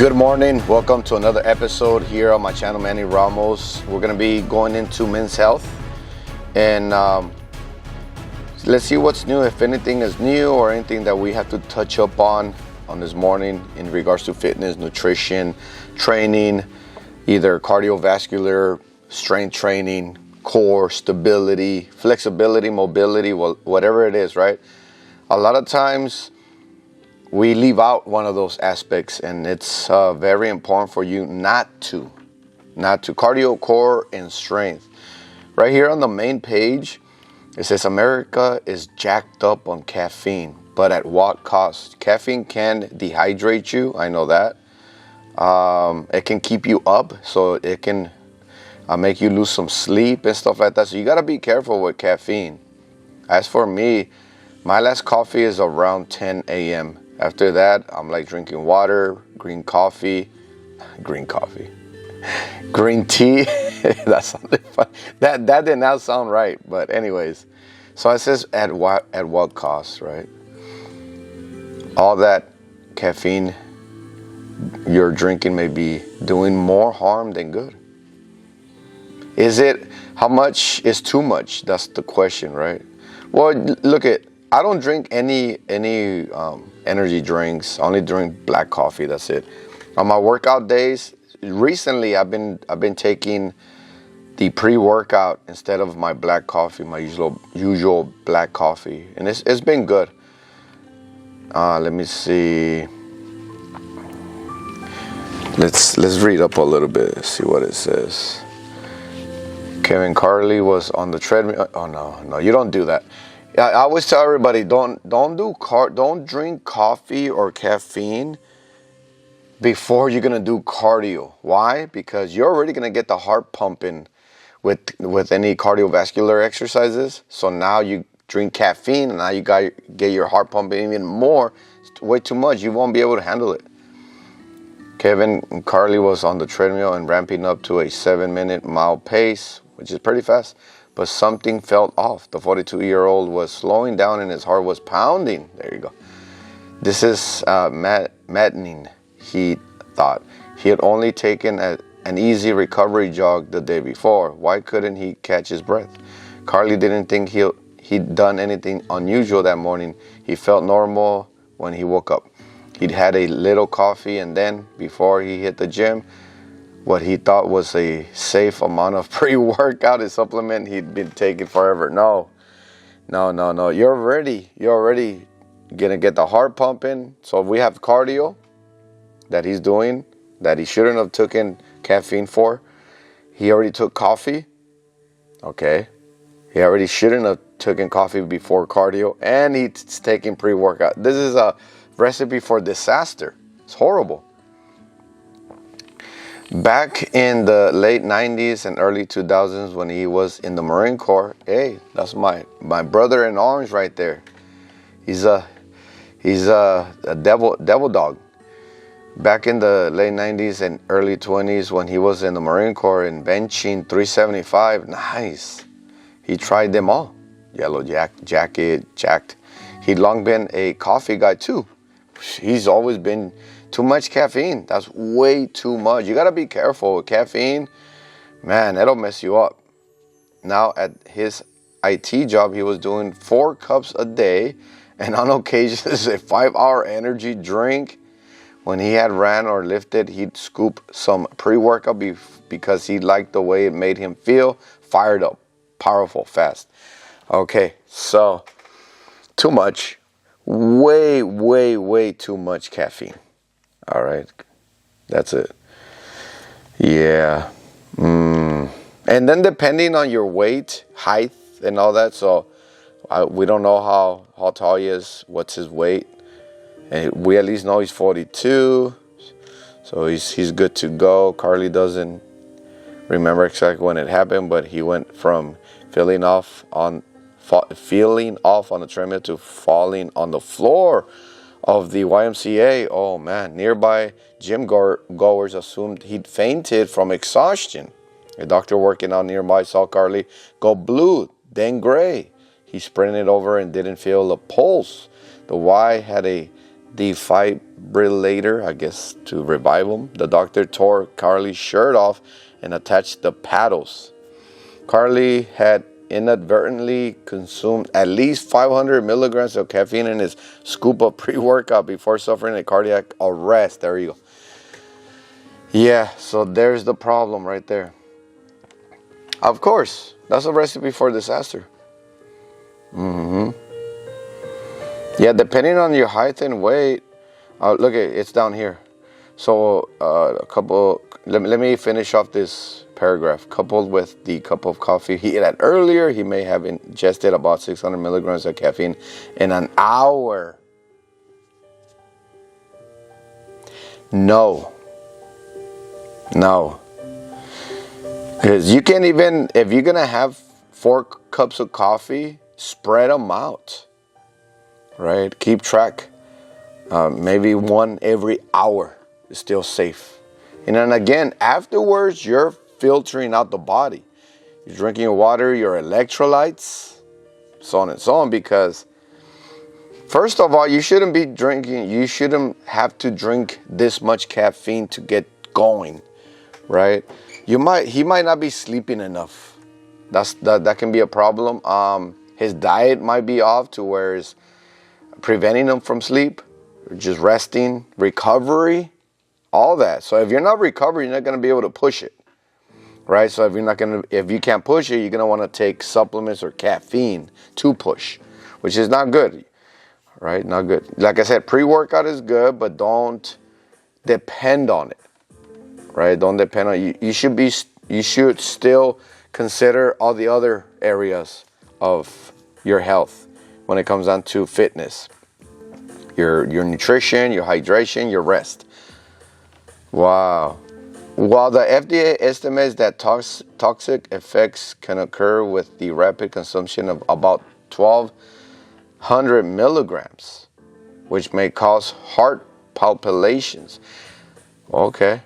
Good morning, welcome to another episode here on my channel, Manny Ramos. We're going to be going into men's health and let's see what's new, if anything is new or anything that we have to touch up on this morning in regards to fitness, nutrition, training, either cardiovascular, strength training, core, stability, flexibility, mobility, whatever it is, right? A lot of times we leave out one of those aspects, and it's very important for you not to. Cardio, core, and strength. Right here on the main page, it says America is jacked up on caffeine, but at what cost? Caffeine can dehydrate you, I know that. It can keep you up, so it can make you lose some sleep and stuff like that. So you gotta be careful with caffeine. As for me, my last coffee is around 10 a.m. After that, I'm like drinking water, green tea. That sounded fun. That did not sound right, but anyways. So it says at what cost, right? All that caffeine you're drinking may be doing more harm than good. How much is too much? That's the question, right? Well, I don't drink any energy drinks. I only drink black coffee. That's it. On my workout days, recently I've been taking the pre-workout instead of my black coffee, my usual black coffee, and it's been good. Let me see. Let's read up a little bit. See what it says. Kevin Carley was on the treadmill. Oh no, you don't do that. I always tell everybody, don't drink coffee or caffeine before you're gonna do cardio. Why? Because you're already gonna get the heart pumping with any cardiovascular exercises. So now you drink caffeine, and now you got get your heart pumping even more. It's way too much. You won't be able to handle it. Kevin Carley was on the treadmill and ramping up to a 7-minute mile pace, which is pretty fast. But something felt off. The 42-year-old was slowing down and his heart was pounding. There you go. This is maddening, he thought. He had only taken an easy recovery jog the day before. Why couldn't he catch his breath? Carley didn't think he'd done anything unusual that morning. He felt normal when he woke up. He'd had a little coffee, and then, before he hit the gym, what he thought was a safe amount of pre-workout, a supplement he'd been taking forever. No. You're already gonna get the heart pumping. So we have cardio that he's doing that he shouldn't have taken caffeine for. He already took coffee. Okay. He already shouldn't have taken coffee before cardio, and he's taking pre-workout. This is a recipe for disaster. It's horrible. Back in the late 90s and early 2000s, when he was in the Marine Corps, hey, that's my brother in orange right there. He's a devil dog. Back in the late 90s and early 20s, when he was in the Marine Corps and benching 375, nice. He tried them all. Yellow jacket, jacked. He'd long been a coffee guy too. He's always been too much caffeine. That's way too much. You got to be careful with caffeine. Man, that'll mess you up. Now, at his IT job, he was doing 4 cups a day, and on occasions, a 5-hour energy drink. When he had ran or lifted, he'd scoop some pre-workout because he liked the way it made him feel. Fired up, powerful, fast. Okay, so too much. Way too much caffeine. All right, that's it. Yeah. And then depending on your weight, height, and all that. So we don't know how tall he is, what's his weight. And we at least know he's 42. So he's good to go. Carley doesn't remember exactly when it happened, but he went from feeling off on the treadmill to falling on the floor of the YMCA. Oh man, nearby gym goers assumed he'd fainted from exhaustion. A doctor working out nearby saw Carley go blue, then gray. He sprinted over and didn't feel a pulse. The Y had a defibrillator, I guess, to revive him. The doctor tore Carly's shirt off and attached the paddles. Carly had inadvertently consumed at least 500 milligrams of caffeine in his scoop of pre-workout before suffering a cardiac arrest. There you go. Yeah, so there's the problem right there. Of course, that's a recipe for disaster. Yeah, depending on your height and weight. Look, it's down here. So let me finish off this paragraph. Coupled with the cup of coffee he had earlier, he may have ingested about 600 milligrams of caffeine in an hour. No. Because you can't even, if you're going to have 4 cups of coffee, spread them out. Right? Keep track. Maybe 1 every hour is still safe. And then again, afterwards, you're filtering out the body. You're drinking your water, your electrolytes, so on and so on. Because first of all, you shouldn't be drinking. You shouldn't have to drink this much caffeine to get going, right? He might not be sleeping enough. That can be a problem. His diet might be off to where it's preventing him from sleep, just resting, recovery, all that. So if you're not recovering, you're not going to be able to push it, right? So if you can't push it, you're going to want to take supplements or caffeine to push, which is not good, right? Not good. Like I said, pre-workout is good, but don't depend on it, right? Don't depend on it. You should still consider all the other areas of your health when it comes down to fitness. Your nutrition, your hydration, your rest. Wow. While the FDA estimates that toxic effects can occur with the rapid consumption of about 1,200 milligrams, which may cause heart palpitations. Okay.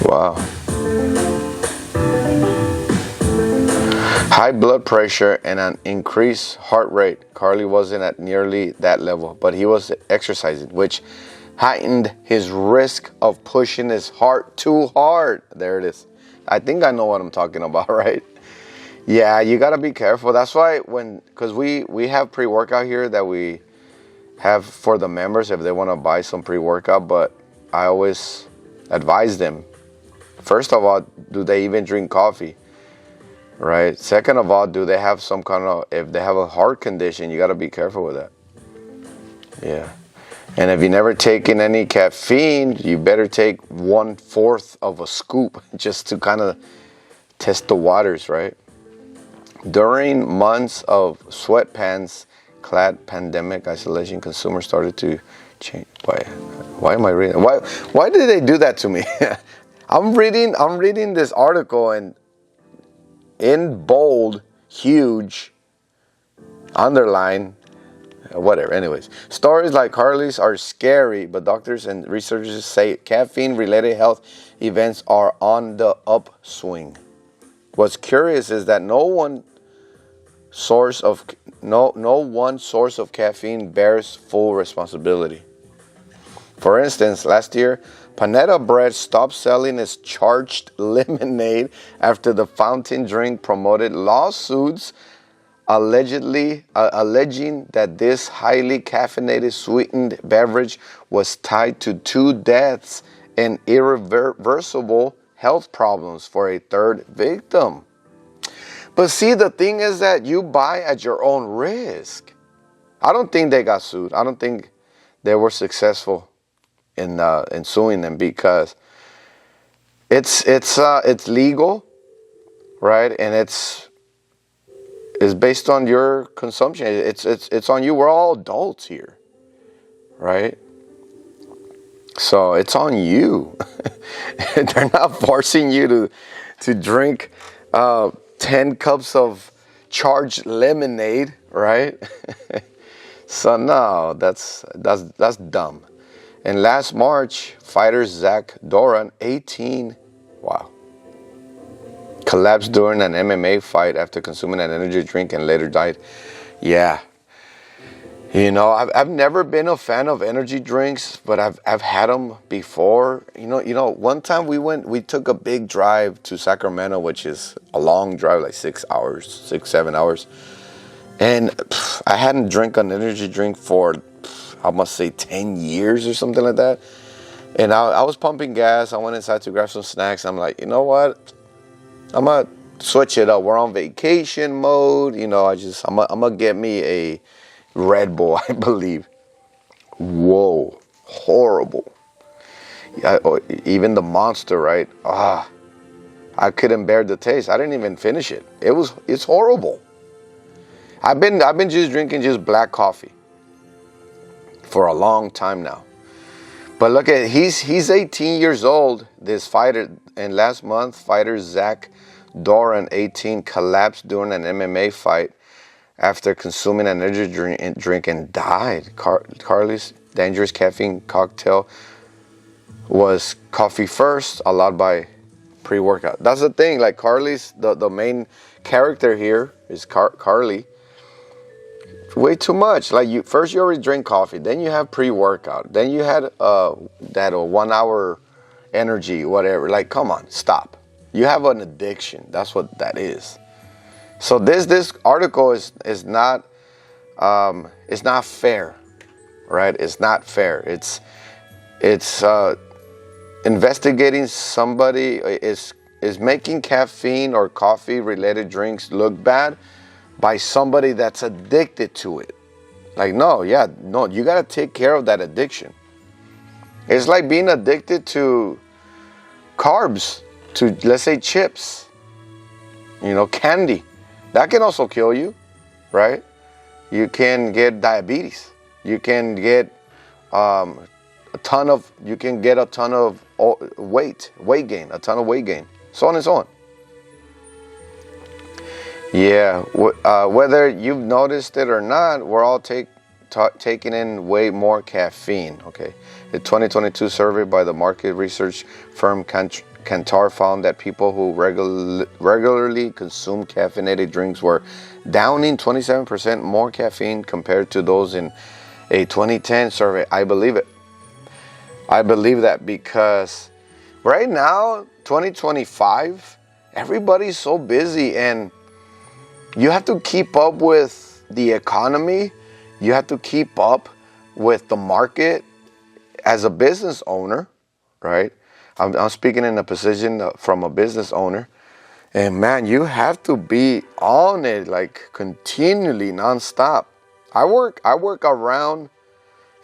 Wow. High blood pressure and an increased heart rate. Carly wasn't at nearly that level, but he was exercising, which heightened his risk of pushing his heart too hard. There it is. I think I know what I'm talking about, right? Yeah, you got to be careful. That's why because we have pre-workout here that we have for the members if they want to buy some pre-workout, but I always advise them. First of all, do they even drink coffee? Right. Second of all, do they have some kind of, if they have a heart condition, you got to be careful with that. Yeah. And if you never taken any caffeine, you better take 1/4 of a scoop just to kind of test the waters, right? During months of sweatpants clad pandemic isolation, consumers started to change. Why am I reading? Why did they do that to me? I'm reading this article and in bold, huge, underline, whatever. Anyways, stories like Carly's are scary, but doctors and researchers say caffeine-related health events are on the upswing. What's curious is that no one source of caffeine bears full responsibility. For instance, last year, Panetta Bread stopped selling its charged lemonade after the fountain drink promoted lawsuits alleging that this highly caffeinated sweetened beverage was tied to 2 deaths and irreversible health problems for a 3rd victim. But see, the thing is that you buy at your own risk. I don't think they got sued. I don't think they were successful in suing them because it's legal, right? And it's based on your consumption. It's on you. We're all adults here, right? So it's on you. They're not forcing you to drink 10 cups of charged lemonade, right? So no, that's dumb. And last March, fighter Zach Doran, 18, collapsed during an MMA fight after consuming an energy drink and later died. Yeah. You know, I've never been a fan of energy drinks, but I've had them before. You know, one time we took a big drive to Sacramento, which is a long drive, like 6 hours, 6, 7 hours. And I hadn't drank an energy drink for, I must say, 10 years or something like that. And I was pumping gas. I went inside to grab some snacks. I'm like, you know what? I'm going to switch it up. We're on vacation mode. You know, I'm going to get me a Red Bull, I believe. Whoa, horrible. Even the Monster, right? I couldn't bear the taste. I didn't even finish it. It's horrible. I've been just drinking just black coffee for a long time now. But look at, he's 18 years old, this fighter, and last month fighter Zach Doran, 18, collapsed during an MMA fight after consuming an energy drink and died. Carly's dangerous caffeine cocktail was coffee first, allowed by pre-workout. That's the thing, like Carly's, the main character here is Carly. Way too much. Like you already drink coffee, then you have pre-workout, then you had that 1 hour energy, whatever. Like, come on, stop. You have an addiction. That's what that is. So this article is not fair, right? It's not fair. It's investigating somebody is making caffeine or coffee related drinks look bad by somebody that's addicted to it. Like, no, you gotta take care of that addiction. It's like being addicted to carbs, to, let's say, chips, candy. That can also kill you, right? You can get diabetes. You can get a ton of weight gain, so on and so on. Yeah, whether you've noticed it or not, we're all taking in way more caffeine. Okay, the 2022 survey by the market research firm Kantar found that people who regularly consume caffeinated drinks were downing 27% more caffeine compared to those in a 2010 survey. I believe it. I believe that because right now, 2025, everybody's so busy and you have to keep up with the economy. You have to keep up with the market as a business owner, right? I'm speaking in a position from a business owner. And man, you have to be on it like continually, nonstop. I work around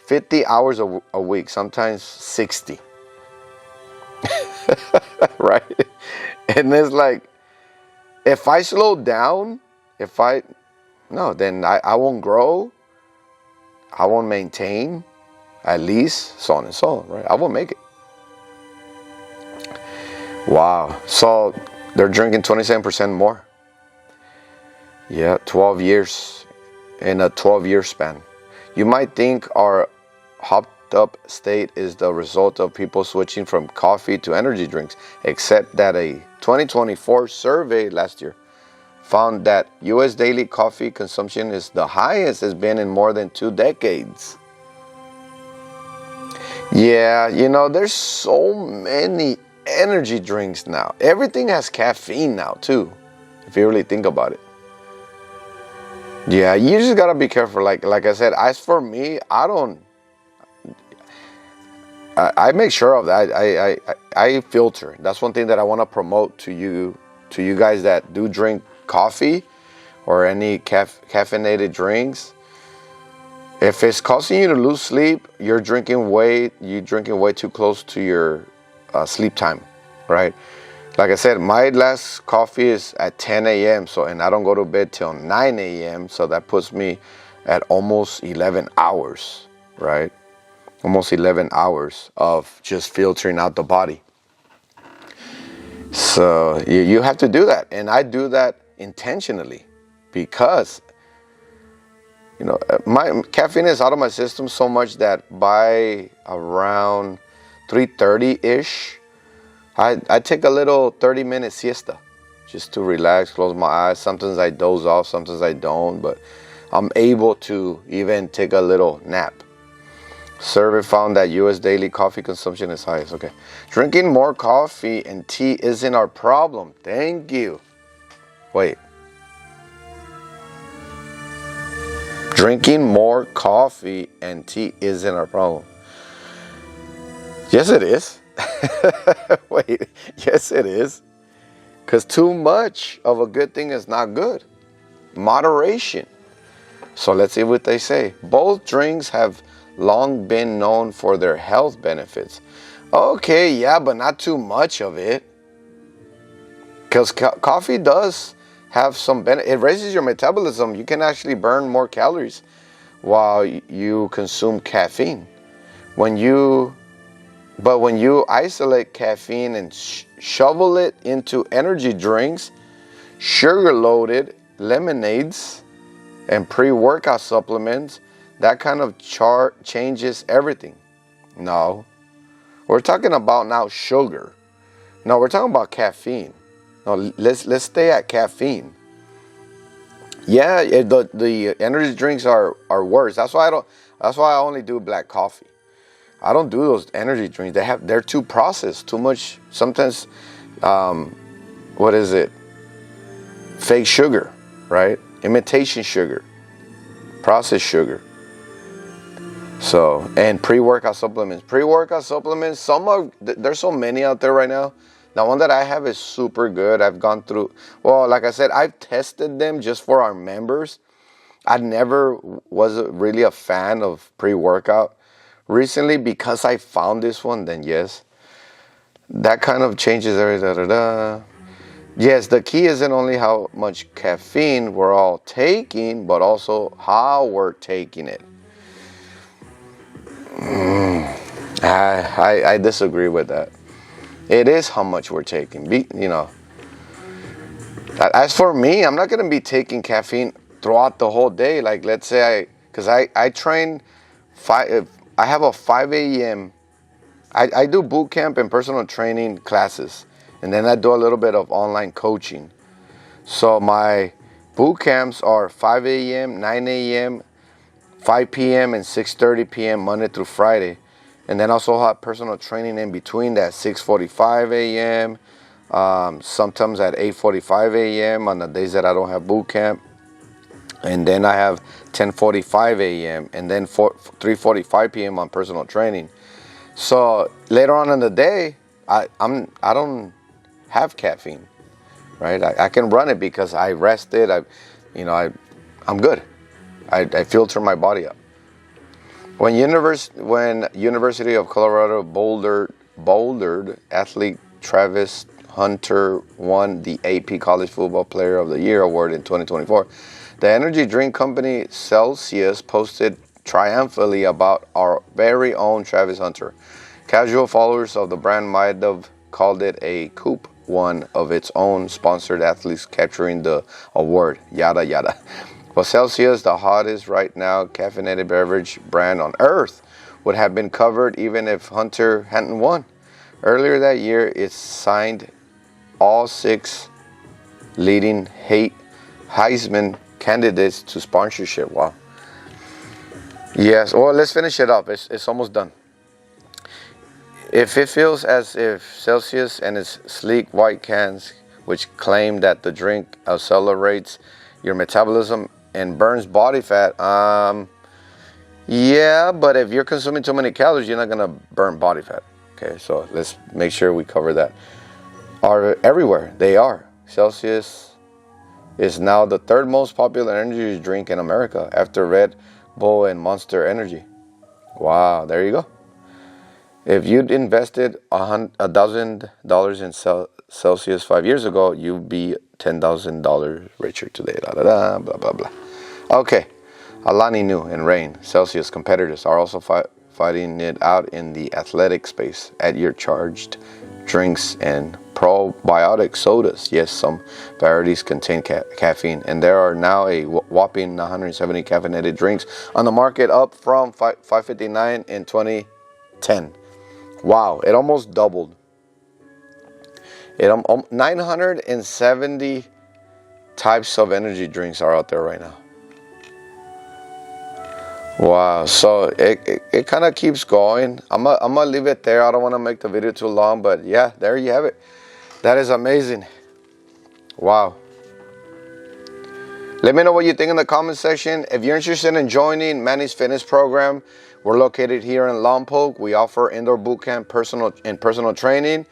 50 hours a week, sometimes 60. Right? And it's like, if I slow down, then I won't grow. I won't maintain, at least, so on and so on, right? I won't make it. Wow. So they're drinking 27% more. Yeah, 12 years in a 12-year span. You might think our hopped up state is the result of people switching from coffee to energy drinks, except that a 2024 survey last year found that U.S. daily coffee consumption is the highest it's been in more than 2 decades. Yeah, there's so many energy drinks now. Everything has caffeine now too, if you really think about it. Yeah, you just gotta be careful. Like I said, as for me, I make sure of that. I filter. That's one thing that I want to promote to you guys that do drink coffee or any caffeinated drinks. If it's causing you to lose sleep, you're drinking way too close to your sleep time, right? Like I said, my last coffee is at 10 a.m. and I don't go to bed till 9 a.m. So that puts me at almost 11 hours, right? Almost 11 hours of just filtering out the body. So you have to do that. And I do that intentionally because, my caffeine is out of my system so much that by around 3:30-ish, I take a little 30-minute siesta just to relax, close my eyes. Sometimes I doze off, sometimes I don't, but I'm able to even take a little nap. Survey found that U.S. daily coffee consumption is highest. Okay. Drinking more coffee and tea isn't our problem. Thank you. Wait. Drinking more coffee and tea isn't our problem. Yes, it is. Wait. Yes, it is. Because too much of a good thing is not good. Moderation. So let's see what they say. Both drinks have long been known for their health benefits. Okay, yeah, but not too much of it. Because coffee does have some benefit. It raises your metabolism. You can actually burn more calories while you consume caffeine. But when you isolate caffeine and shovel it into energy drinks, sugar-loaded lemonades, and pre-workout supplements, that kind of chart changes everything. No. We're talking about now sugar. No, we're talking about caffeine. No, let's stay at caffeine. Yeah, the energy drinks are worse. That's why I only do black coffee. I don't do those energy drinks. They're too processed, too much. Sometimes, what is it? Fake sugar, right? Imitation sugar, processed sugar. So, and pre-workout supplements. Pre-workout supplements, there's so many out there right now. The one that I have is super good. I've gone through, well, like I said, I've tested them just for our members. I never was really a fan of pre-workout. Recently, because I found this one, then yes. That kind of changes everything. Yes, the key isn't only how much caffeine we're all taking, but also how we're taking it. I disagree with that. It is how much we're taking. As for me, I'm not going to be taking caffeine throughout the whole day. Like, let's say because I train, I have a 5 a.m. I do boot camp and personal training classes. And then I do a little bit of online coaching. So my boot camps are 5 a.m., 9 a.m., 5 p.m., and 6:30 p.m. Monday through Friday. And then also have personal training in between that, 6:45 a.m., sometimes at 8:45 a.m. on the days that I don't have boot camp. And then I have 10:45 a.m. and then 3:45 p.m. on personal training. So later on in the day, I don't have caffeine, right? I can run it because I rested. I'm good. I filter my body up. When University of Colorado Boulder athlete Travis Hunter won the AP College Football Player of the Year award in 2024, the energy drink company Celsius posted triumphantly about our very own Travis Hunter. Casual followers of the brand might have called it a coup, one of its own sponsored athletes capturing the award, yada yada. But Celsius, the hottest right now caffeinated beverage brand on earth, would have been covered even if Hunter hadn't won. Earlier that year, it signed all 6 leading Heisman candidates to sponsorship. Wow. Yes, well, let's finish it up. It's almost done. If it feels as if Celsius and its sleek white cans, which claim that the drink accelerates your metabolism and burns body fat, yeah, but if you're consuming too many calories, you're not going to burn body fat. Okay, so let's make sure we cover that. Are everywhere. They are. Celsius is now the 3rd most popular energy drink in America after Red Bull and Monster Energy. Wow, there you go. If you'd invested $1,000 in Celsius 5 years ago, you'd be $10,000 richer today. Blah, blah, blah. Okay, Alani Nu and Reign, Celsius competitors, are also fighting it out in the athletic space. Add your charged drinks and probiotic sodas. Yes, some varieties contain caffeine, and there are now a whopping 170 caffeinated drinks on the market, up from 559 in 2010. Wow, it almost doubled. 970 types of energy drinks are out there right now. Wow, so it kind of keeps going. I'm gonna leave it there. I don't want to make the video too long, but yeah, there you have it. That is amazing. Wow. Let me know what you think in the comment section. If you're interested in joining Manny's fitness program, we're located here in Lompoc. We offer indoor boot camp, personal training.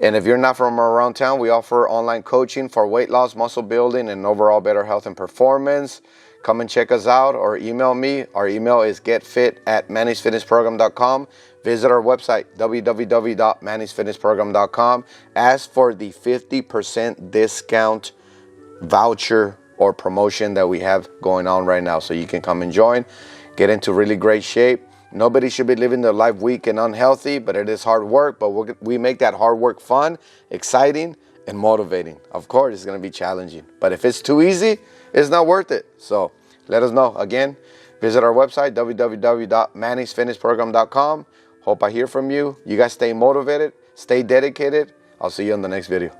And if you're not from around town, we offer online coaching for weight loss, muscle building, and overall better health and performance. Come and check us out or email me. Our email is getfit@mannysfitnessprogram.com. Visit our website, www.mannysfitnessprogram.com. Ask for the 50% discount voucher or promotion that we have going on right now, so you can come and join, get into really great shape. Nobody should be living their life weak and unhealthy, but it is hard work. But we make that hard work fun, exciting, and motivating. Of course, it's going to be challenging, but if it's too easy, it's not worth it. So let us know. Again, visit our website, www.mannysfitnessprogram.com. Hope I hear from you. You guys stay motivated, stay dedicated. I'll see you on the next video.